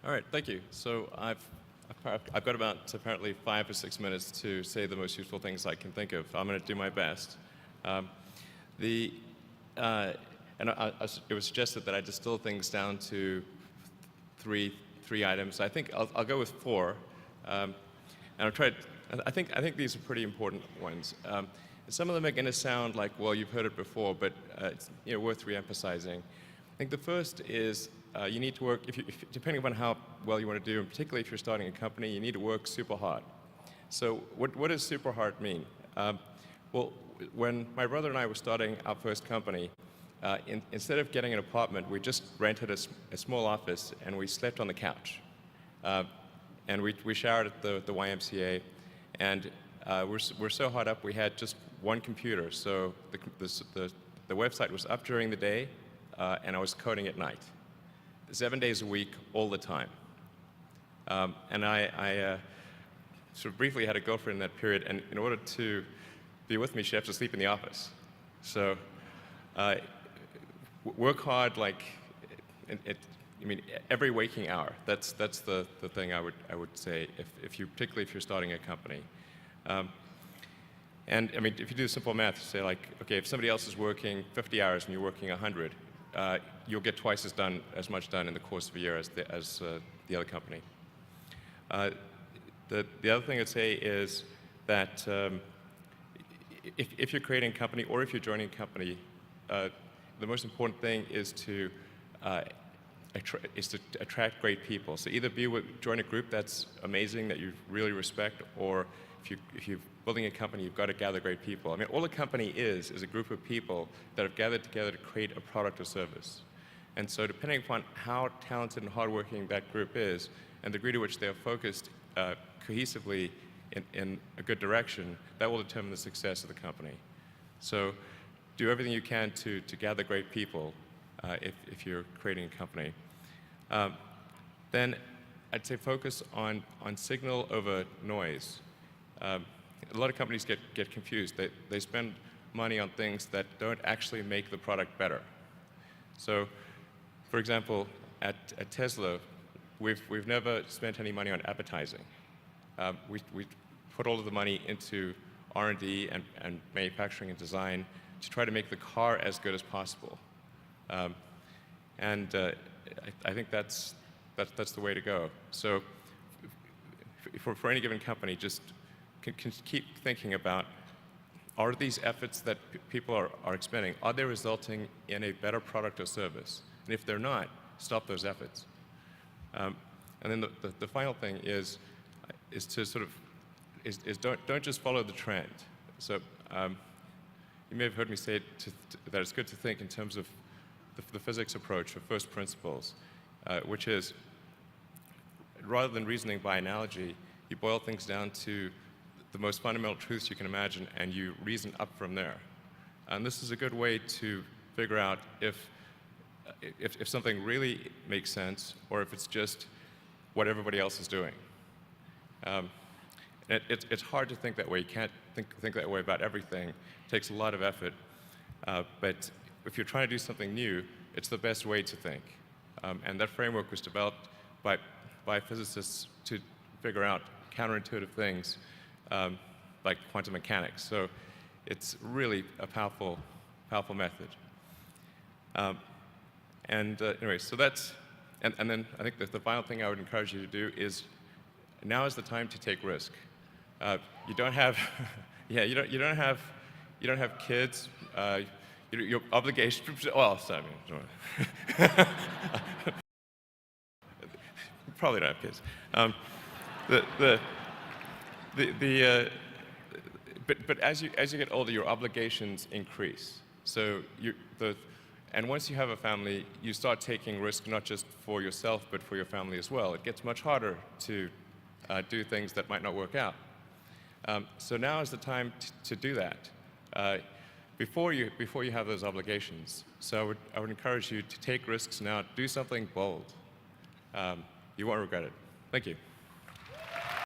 All right, thank you. So I've got about apparently 5 or 6 minutes to say the most useful things I can think of. I'm going to do my best. It was suggested that I distill things down to three items. I think I'll go with 4, and I'll try. I think these are pretty important ones. Some of them are going to sound like, well, you've heard it before, but it's worth re-emphasizing. I think the first is you need to work, depending upon how well you want to do, and particularly if you're starting a company, you need to work super hard. So what does super hard mean? Well, when my brother and I were starting our first company, instead of getting an apartment, we just rented a small office and we slept on the couch. And we showered at the YMCA, and we're so hard up we had just one computer. So the website was up during the day, and I was coding at night, 7 days a week, all the time. And I sort of briefly had a girlfriend in that period, and in order to be with me, she had to sleep in the office. So work hard, like every waking hour. That's the thing I would say particularly if you're starting a company. And I mean, if you do simple math, say like, okay, if somebody else is working 50 hours and you're working 100, you'll get twice as much done in the course of a year as the other company. The other thing I'd say is that if you're creating a company or if you're joining a company, the most important thing is to attract great people. So either join a group that's amazing that you really respect, or if you're building a company, you've got to gather great people. I mean, all a company is a group of people that have gathered together to create a product or service. And so depending upon how talented and hardworking that group is, and the degree to which they are focused cohesively in a good direction, that will determine the success of the company. So do everything you can to gather great people if you're creating a company. Then I'd say focus on signal over noise. A lot of companies get confused. They spend money on things that don't actually make the product better. So, for example, at Tesla, we've never spent any money on advertising. We put all of the money into R&D and manufacturing and design to try to make the car as good as possible. I think that's the way to go. So, for any given company, just can keep thinking about, are these efforts that people are expending, are they resulting in a better product or service? And if they're not, stop those efforts. And then the final thing is to sort of don't just follow the trend. So you may have heard me say that it's good to think in terms of the physics approach of first principles, which is, rather than reasoning by analogy, you boil things down to the most fundamental truths you can imagine, and you reason up from there. And this is a good way to figure out if something really makes sense, or if it's just what everybody else is doing. It's hard to think that way. You can't think that way about everything. It takes a lot of effort. But if you're trying to do something new, it's the best way to think. And that framework was developed by physicists to figure out counterintuitive things like quantum mechanics. So it's really a powerful method. Anyway, so that's, and then I think that the final thing I would encourage you to do is, now is the time to take risk. You don't have, you don't have kids. Your obligation. Well, sorry. Probably don't have kids. But as you get older, your obligations increase. So and once you have a family, you start taking risks not just for yourself, but for your family as well. It gets much harder to do things that might not work out. So now is the time to do that before you have those obligations. So I would encourage you to take risks now. Do something bold. You won't regret it. Thank you.